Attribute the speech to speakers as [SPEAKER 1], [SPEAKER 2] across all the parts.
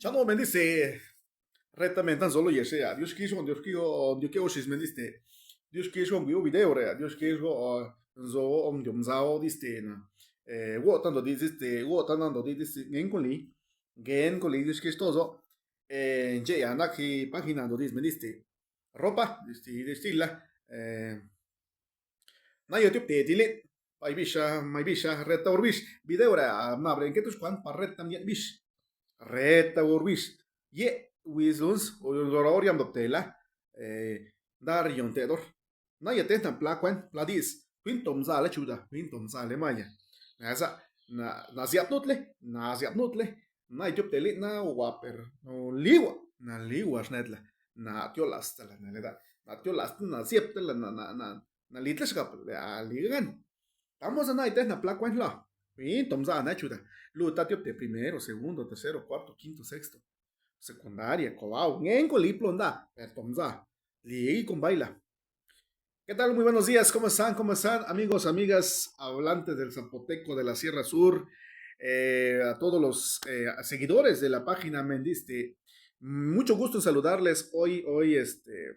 [SPEAKER 1] Chano mendiste rettamente tan solo yeshe ya. Dios quiso mendiste. Dios quiso un video re. Dios quiso zo diomzao diste na. Wo tanto diste, wo tanto diste gen con li Dios quiso zo. Je ya na ki página do dis mendiste. Ropa diste la. Na YouTube te dilit. Mai bisha retta urbish video re. Na bren que tus kwan parret también bish. Reta Urbis. Ye Wisons, Oriam Doptela, Dar Yontedor. Na yatetan plaquen, pladis, Pintom Zale Chuda, Pintom Zale Maya. Nasa, na ziapnutle, na Joptelit na waper, no liwa, na liwa snedla, na tiolastela, na tiolastela, na sieptela, na litleskap, a ligan. Estamos na itena plaquen la. Pintom Zale Chuda. Lutatio de primero, segundo, tercero, cuarto, quinto, sexto. Secundaria, cobao, ngenco liplonda, pertomza, liegi con baila. ¿Qué tal? Muy buenos días, ¿cómo están? ¿Cómo están, amigos, amigas, hablantes del Zapoteco de la Sierra Sur? A todos los seguidores de la página Mendiste, mucho gusto en saludarles hoy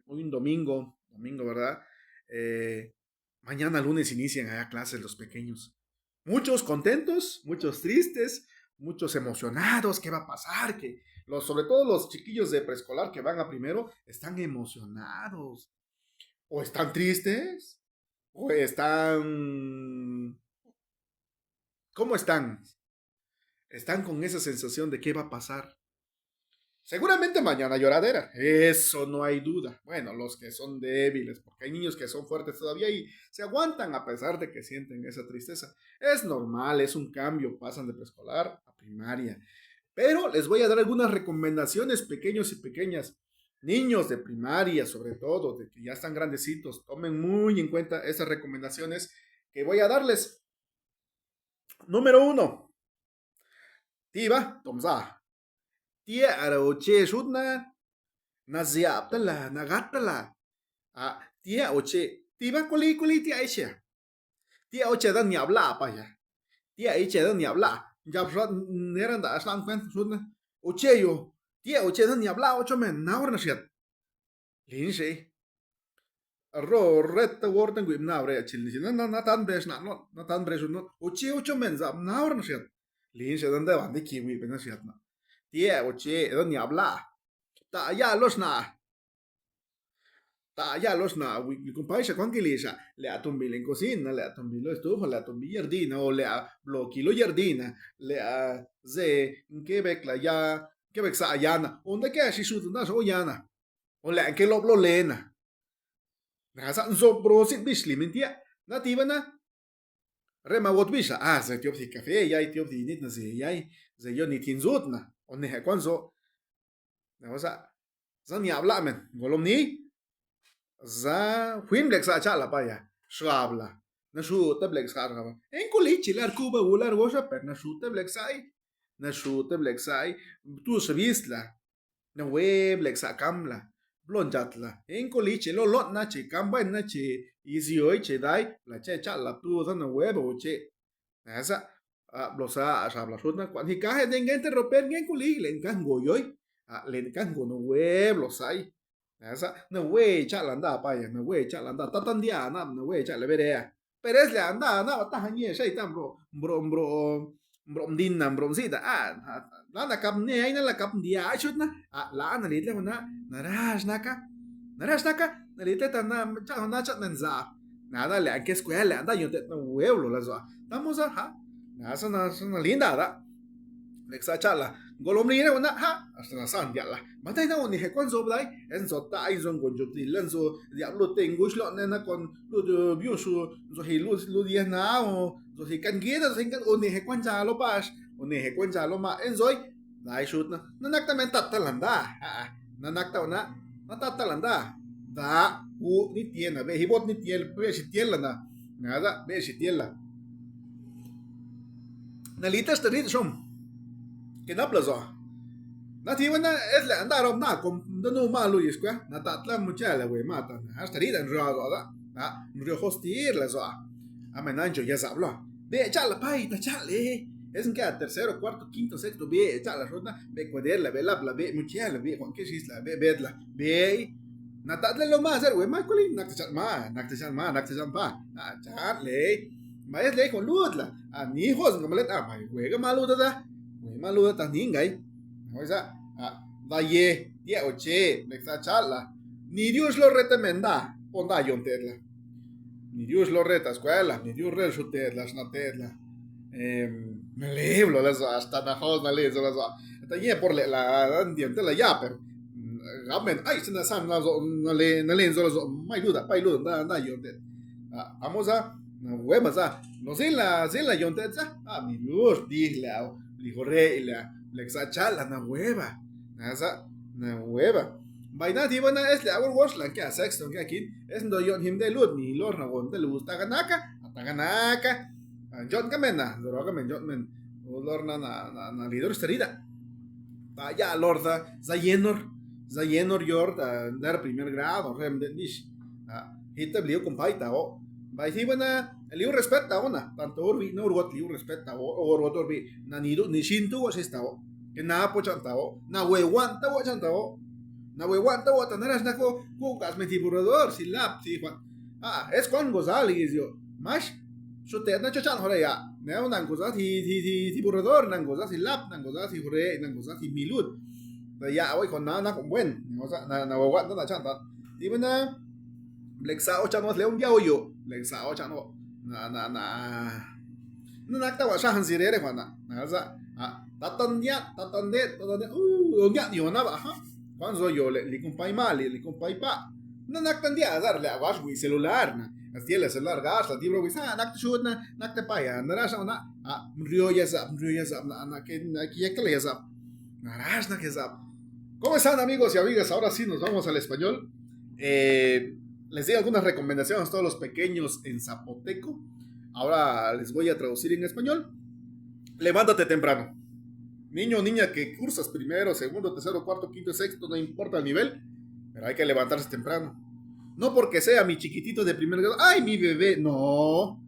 [SPEAKER 1] un domingo, ¿verdad? Mañana lunes inician allá clases los pequeños. Muchos contentos, muchos tristes, muchos emocionados. ¿Qué va a pasar? Sobre todo los chiquillos de preescolar que van a primero están emocionados. O están tristes. O están... ¿Cómo están? Están con esa sensación de qué va a pasar. Seguramente mañana lloradera, eso no hay duda. Bueno, los que son débiles, porque hay niños que son fuertes todavía y se aguantan a pesar de que sienten esa tristeza. Es normal, es un cambio, pasan de preescolar a primaria. Pero les voy a dar algunas recomendaciones, pequeños y pequeñas. Niños de primaria, sobre todo, de que ya están grandecitos, tomen muy en cuenta esas recomendaciones que voy a darles. Número 1. Tiba, tomza. Tia aroche shutna naziaptala nagatala tia oche tiba kuli tia eche tia oche dan ni habla pa ya tia eche dan ni habla ya neranda aslan kwen shutna oche yo tia oche dan ni habla ocho men naur na shet lin she ro retta worten guim naure chilni na tan bres na tan bres no oche ocho men za naur na shet lin she dan da bandi kiwi ben na shet na tia oche dan ni habla ta ya los na mi compaesha con gilisha le atumbi in cocina le atumbi lo stufa le atumbi giardina o le a blocchi lo giardina le a ze che la ya che bec sa yana onde che si su na so yana o le anche lo lena na sa so brosit bisli mentia nativa na rema wot bisha ze tiop di cafe ya tiop di nit na ze yo ni tinzut na on ne kwanzo na sa ni habla men golomni za huim lek sa chala pa ya shabla na shu te blek sa ra en kulichi lar kuba ular gosha per na shu te blek sai tu svisla na we blek sa kamla blon jatla en kulichi lo lot na chi kamba na chi izi oi che dai la che chala tu za na we bo che na sa blosa shabla shut na kwan hi ka he den gente romper en kuli len kan go yoy len kan go no we blosai esa no we chalanda pa ya no we chalanda tatan dia na no we chale bere peres le anda na ta hanye shai tam bro dinna bro sida la kap ne ai na la kap dia chut na la na litle na rash naka na litle ta na chat men za nada le anche escuela anda yo te no huevo la za estamos na linda da Lexa chala golomrina una hasta na san dia la matai na oni he kon zo blai en zo ta ai zon gon job di len zo dia lo tengush lo na kon lo de bio su zo he lu dia na o zo he kan ge da sen kan oni he kon ja lo pas oni he kon ja lo ma en zoi dai shoot na nak ta men tat talanda na nak ta na tat talanda da u ni tiena be hibot ni tiel be si tiela na nada be si tiela na litas te rit som que na plazo na tiwa na es la anda rom na kom da no malu iskwa na tatla muchala we mata hasta rida en rodo da rio hostir la zo a menanjo ya sablo be chala pai ta chale Es en que a tercero, cuarto, quinto, sexto, ve, echa la ruta, ve cuaderla, ve la, ve, muchia, ve, Juan, ¿qué es la, ve, vedla, ve, natadle lo más, güey, más, ¿cuál es? Nactechan pa, chat, le, más le con lutla, a mi hijos, no me le, juega maluda da, güey, maluda tan ningay, no es da ye, ye, oche, le está charla, ni Dios lo retemenda, ponda yo tedla, ni Dios lo reta escuela, ni Dios re su tedla, na tedla. Me libro hasta na hos na le so ta ye por la diente la ya pero gamen ay se na sam na le so mai duda pai lu na yo te vamos a na hueva sa no sé la yo te mi Dios di la li corre la exa chala na hueva na hueva vaina ti bana es la wash la que sexto que aquí es no yo him de lut ni lor na gon te lu ta ganaka John ka men na, doro ka men John men. Lor na lidor sterida. Ta ya lor za yenor yor dar primer grado rem de nish. Hita blio compai ta o. Bai si bana liu respeta ona, tanto orbi no urgot liu respeta o orgot orbi na nido ni shintu o sesta o. Que na po chanta o, na we wanta o chanta o. Na we wanta o tanaras na ko gas metiburador si lap si Juan. Es Juan González yo. Mas sutet na chochan hore ya neo nang goza ti burrador nang goza si lap nang goza si hore nang goza si milut da ya oi con na con buen na wa na chan ta ti bena lexa o chan os leon ya yo lexa o chan o na ta wa shan si re kwa na za ta ton de o ya yo na ba ha kwan zo yo li kumpai mali li kumpai pa na naktan dia azar le awash wi celular na así el celular gas la tibro wisa nak shoot nak te paya narasha na mrio ya zap na que aquí ya que le zap narash na que zap. ¿Cómo están amigos y amigas? Ahora sí nos vamos al español. Les di algunas recomendaciones a todos los pequeños en zapoteco. Ahora les voy a traducir en español. Levántate temprano. Niño o niña que cursas primero, segundo, tercero, cuarto, quinto, sexto, no importa el nivel, pero hay que levantarse temprano. No porque sea mi chiquitito de primer grado, ¡ay, mi bebé! No,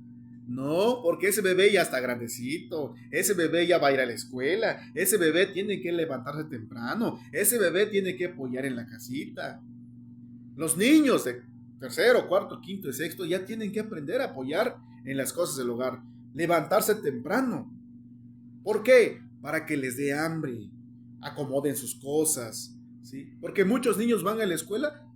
[SPEAKER 1] porque ese bebé ya está grandecito, ese bebé ya va a ir a la escuela, ese bebé tiene que levantarse temprano, ese bebé tiene que apoyar en la casita. Los niños de tercero, cuarto, quinto y sexto ya tienen que aprender a apoyar en las cosas del hogar, levantarse temprano. ¿Por qué? Para que les dé hambre, acomoden sus cosas, ¿sí? Porque muchos niños van a la escuela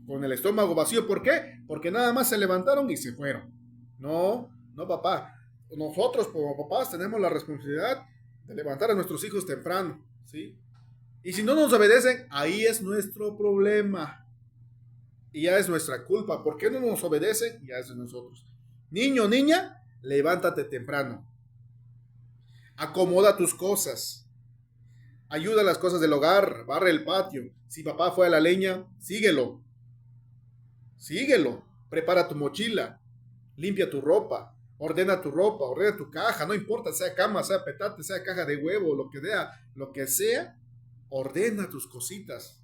[SPEAKER 1] con el estómago vacío. ¿Por qué? Porque nada más se levantaron y se fueron. No, papá. Nosotros como papás tenemos la responsabilidad de levantar a nuestros hijos temprano, ¿sí? Y si no nos obedecen, ahí es nuestro problema. Y ya es nuestra culpa. ¿Por qué no nos obedecen? Ya es de nosotros. Niño, niña, levántate temprano. Acomoda tus cosas. Ayuda a las cosas del hogar. Barre el patio. Si papá fue a la leña, síguelo. Prepara tu mochila, limpia tu ropa, ordena tu caja, no importa, sea cama, sea petate, sea caja de huevo, lo que sea, ordena tus cositas,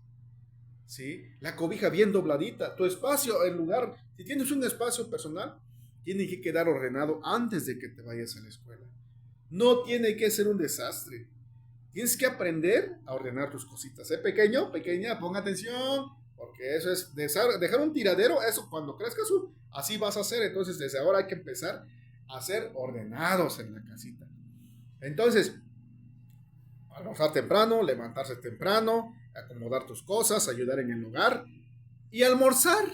[SPEAKER 1] ¿sí? La cobija bien dobladita, tu espacio, el lugar, si tienes un espacio personal, tiene que quedar ordenado antes de que te vayas a la escuela. No tiene que ser un desastre. Tienes que aprender a ordenar tus cositas, pequeño, pequeña, ponga atención. Porque eso es dejar un tiradero, eso cuando crezcas, así vas a hacer. Entonces, desde ahora hay que empezar a ser ordenados en la casita. Entonces, almorzar temprano, levantarse temprano, acomodar tus cosas, ayudar en el hogar. Y almuerza.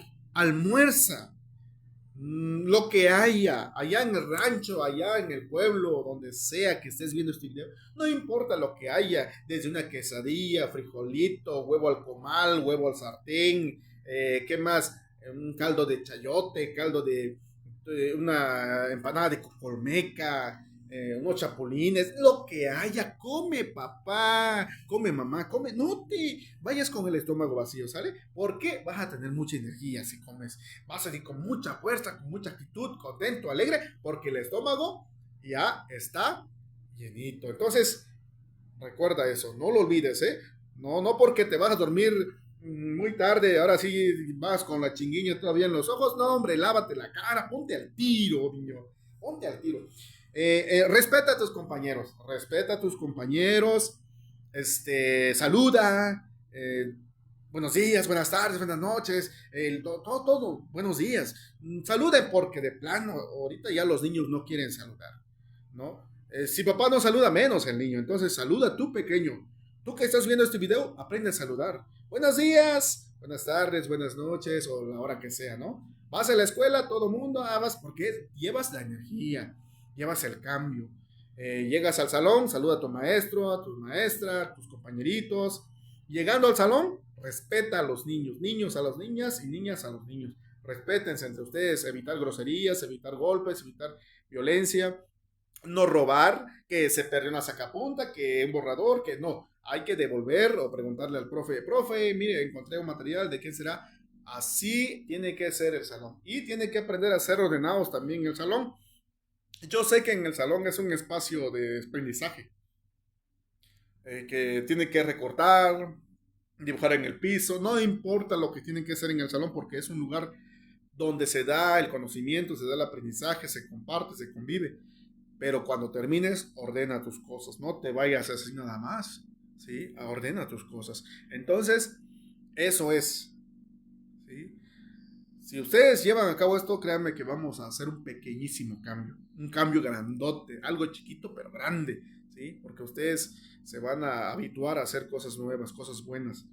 [SPEAKER 1] Lo que haya, allá en el rancho, allá en el pueblo, donde sea que estés viendo este video, no importa lo que haya, desde una quesadilla, frijolito, huevo al comal, huevo al sartén, ¿qué más? Un caldo de chayote, caldo de una empanada de cocolmeca, unos chapulines, lo que haya, come papá, come mamá, come, no te vayas con el estómago vacío, ¿sale? Porque vas a tener mucha energía si comes, vas a ir con mucha fuerza, con mucha actitud, contento, alegre, porque el estómago ya está llenito. Entonces, recuerda eso, no lo olvides, no porque te vas a dormir muy tarde, ahora sí vas con la chinguiña todavía en los ojos, no hombre, lávate la cara, ponte al tiro, niño, ponte al tiro. Respeta a tus compañeros, saluda, buenos días, buenas tardes, buenas noches, todo, buenos días. Saluden porque de plano, ahorita ya los niños no quieren saludar, ¿no? Si papá no saluda, menos el niño. Entonces saluda tú, pequeño. Tú que estás viendo este video, aprende a saludar. Buenos días, buenas tardes, buenas noches o la hora que sea, ¿no? Vas a la escuela, todo mundo, vas porque llevas la energía, llevas el cambio. Llegas al salón, saluda a tu maestro, a tu maestra, a tus compañeritos. Llegando al salón, respeta a los niños, niños a las niñas y niñas a los niños. Respétense entre ustedes, evitar groserías, evitar golpes, evitar violencia, no robar, que se perdió una sacapunta, que un borrador, que no. Hay que devolver o preguntarle al profe, mire, encontré un material, ¿de quién será? Así tiene que ser el salón. Y tiene que aprender a ser ordenados también el salón. Yo sé que en el salón es un espacio de aprendizaje, que tiene que recortar, dibujar en el piso, no importa lo que tienen que hacer en el salón porque es un lugar donde se da el conocimiento, se da el aprendizaje, se comparte, se convive. Pero cuando termines, ordena tus cosas, no te vayas así nada más, ¿sí? Ordena tus cosas. Entonces, eso es, ¿sí? Si ustedes llevan a cabo esto, créanme que vamos a hacer un pequeñísimo cambio, un cambio grandote, algo chiquito pero grande, ¿sí? Porque ustedes se van a habituar a hacer cosas nuevas, cosas buenas.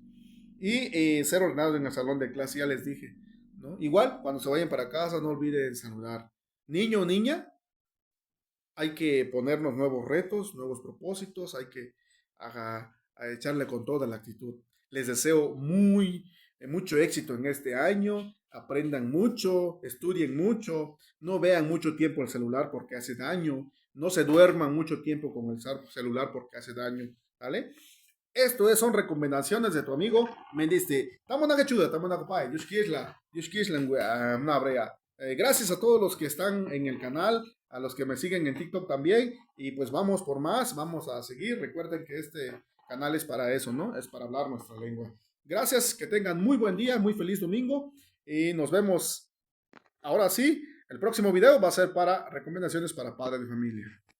[SPEAKER 1] Y ser ordenados en el salón de clase, ya les dije, ¿no? Igual, cuando se vayan para casa, no olviden saludar. Niño o niña, hay que ponernos nuevos retos, nuevos propósitos, hay que a echarle con toda la actitud. Les deseo mucho éxito en este año, aprendan mucho, estudien mucho, no vean mucho tiempo el celular porque hace daño, no se duerman mucho tiempo con el celular porque hace daño, ¿vale? Son recomendaciones de tu amigo. Me dice, estamos en chuda, estamos en copay, gracias a todos los que están en el canal, a los que me siguen en TikTok también. Y pues vamos por más, vamos a seguir. Recuerden que este canal es para eso, ¿no? Es para hablar nuestra lengua. Gracias, que tengan muy buen día, muy feliz domingo. Y nos vemos ahora sí. El próximo video va a ser para recomendaciones para padres de familia.